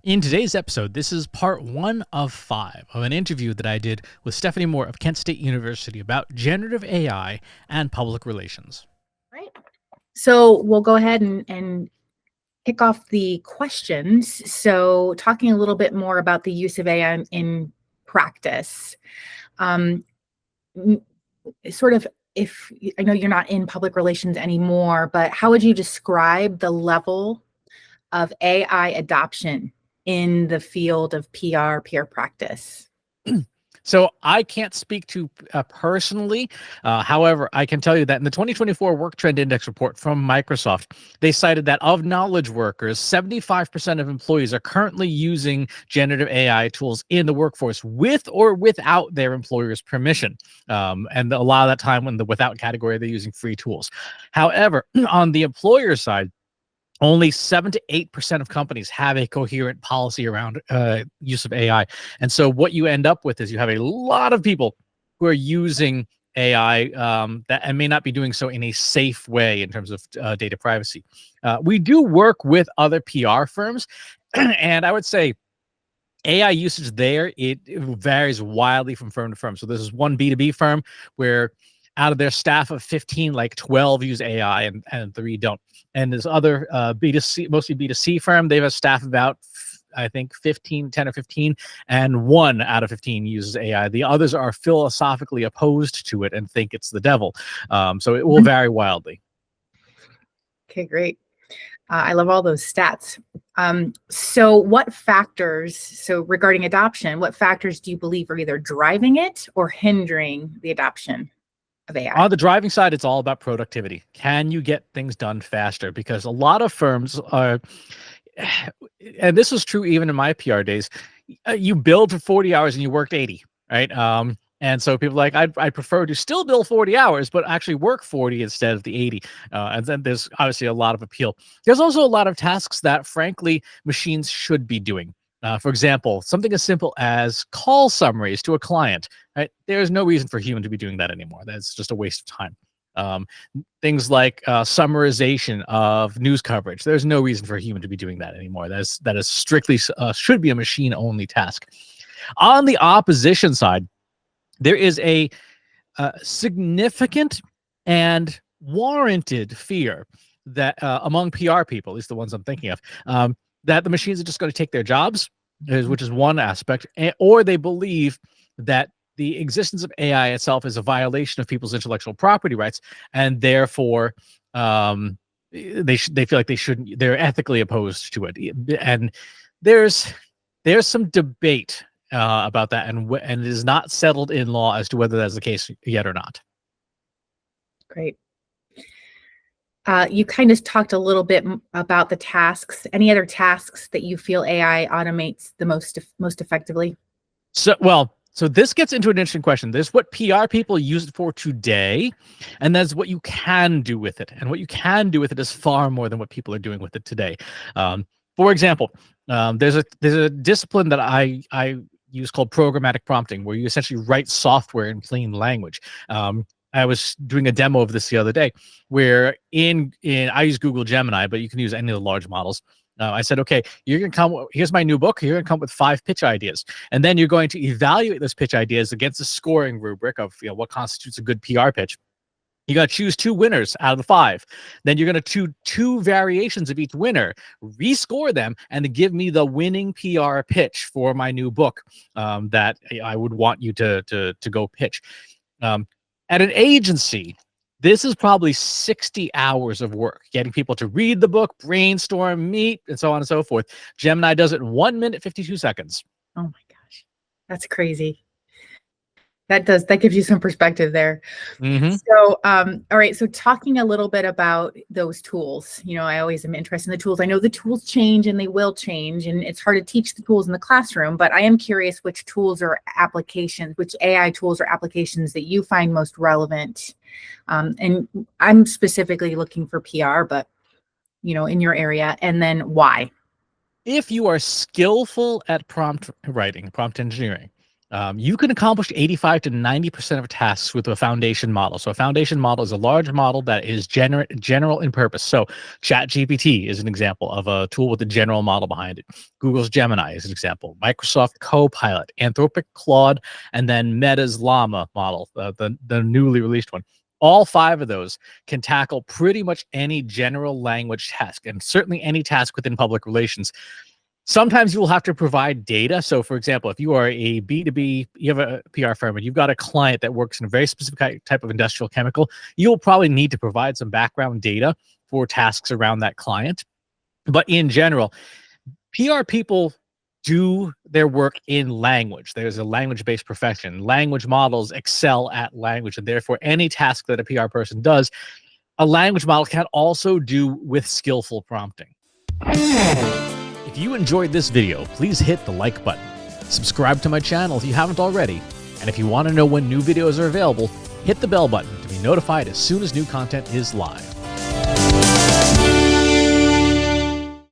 In today's episode, this is part 1 of 5 of an interview that I did with Stephanie Moore of Kent State University about generative AI and public relations. Right. So we'll go ahead and kick off the questions. So talking a little bit more about the use of AI in practice. Um, Sort of, if I know you're not in public relations anymore, but how would you describe the level of AI adoption in the field of PR practice? So I can't speak to personally. However, I can tell you that in the 2024 Work Trend Index report from Microsoft, they cited that of knowledge workers, 75% of employees are currently using generative AI tools in the workforce with or without their employer's permission. And a lot of that time in the without category, they're using free tools. However, on the employer side, only 7 to 8% of companies have a coherent policy around use of AI. And so what you end up with is you have a lot of people who are using AI and may not be doing so in a safe way in terms of data privacy. We do work with other PR firms, and I would say AI usage there, it varies wildly from firm to firm. So this is one B2B firm where out of their staff of 15, like 12 use AI and 3 don't. And this other B2C, mostly B2C firm, they have a staff of about, I think, 10 or 15, and 1 out of 15 uses AI. The others are philosophically opposed to it and think it's the devil. So it will vary wildly. Okay, great. I love all those stats. So regarding adoption, what factors do you believe are either driving it or hindering the adoption of AI? On the driving side, it's all about productivity. Can you get things done faster? Because a lot of firms are, and this was true even in my PR days, you billed for 40 hours and you worked 80, right? And so people are like, I prefer to still bill 40 hours, but actually work 40 instead of the 80. And then there's obviously a lot of appeal. There's also a lot of tasks that, frankly, machines should be doing. For example, something as simple as call summaries to a client. Right? There's no reason for a human to be doing that anymore. That's just a waste of time. Things like summarization of news coverage. There's no reason for a human to be doing that anymore. That is strictly should be a machine-only task. On the opposition side, there is a significant and warranted fear that among PR people, at least the ones I'm thinking of, that the machines are just going to take their jobs, which is one aspect, or they believe that the existence of AI itself is a violation of people's intellectual property rights, and therefore they feel like they're ethically opposed to it. And there's some debate about that, and it is not settled in law as to whether that's the case yet or not. Great. You kind of talked a little bit about the tasks. Any other tasks that you feel AI automates the most effectively? So this gets into an interesting question. This is what PR people use it for today, and that's what you can do with it. And what you can do with it is far more than what people are doing with it today. For example, there's a discipline that I use called programmatic prompting, where you essentially write software in plain language. I was doing a demo of this the other day, where I use Google Gemini, but you can use any of the large models. I said, okay, you're going to come, here's my new book. You're going to come up with 5 pitch ideas. And then you're going to evaluate those pitch ideas against a scoring rubric of what constitutes a good PR pitch. You got to choose 2 winners out of the 5. Then you're going to choose 2 variations of each winner, rescore them, and give me the winning PR pitch for my new book that I would want you to go pitch. At an agency, this is probably 60 hours of work, getting people to read the book, brainstorm, meet, and so on and so forth. Gemini does it in 1 minute, 52 seconds. Oh my gosh, that's crazy. That gives you some perspective there. Mm-hmm. So, all right. So talking a little bit about those tools, I always am interested in the tools. I know the tools change and they will change, and it's hard to teach the tools in the classroom, but I am curious which tools or applications, which AI tools or applications that you find most relevant. And I'm specifically looking for PR, but, in your area, and then why. If you are skillful at prompt writing, prompt engineering, You can accomplish 85 to 90% of tasks with a foundation model. So a foundation model is a large model that is general in purpose. So ChatGPT is an example of a tool with a general model behind it. Google's Gemini is an example. Microsoft Copilot, Anthropic Claude, and then Meta's Llama model, the newly released one. All 5 of those can tackle pretty much any general language task, and certainly any task within public relations. Sometimes you will have to provide data. So, for example, if you are a B2B, you have a PR firm and you've got a client that works in a very specific type of industrial chemical, you'll probably need to provide some background data for tasks around that client. But in general, PR people do their work in language. There's a language-based profession. Language models excel at language, and therefore any task that a PR person does, a language model can also do with skillful prompting. If you enjoyed this video, please hit the like button. Subscribe to my channel if you haven't already. And if you want to know when new videos are available, hit the bell button to be notified as soon as new content is live.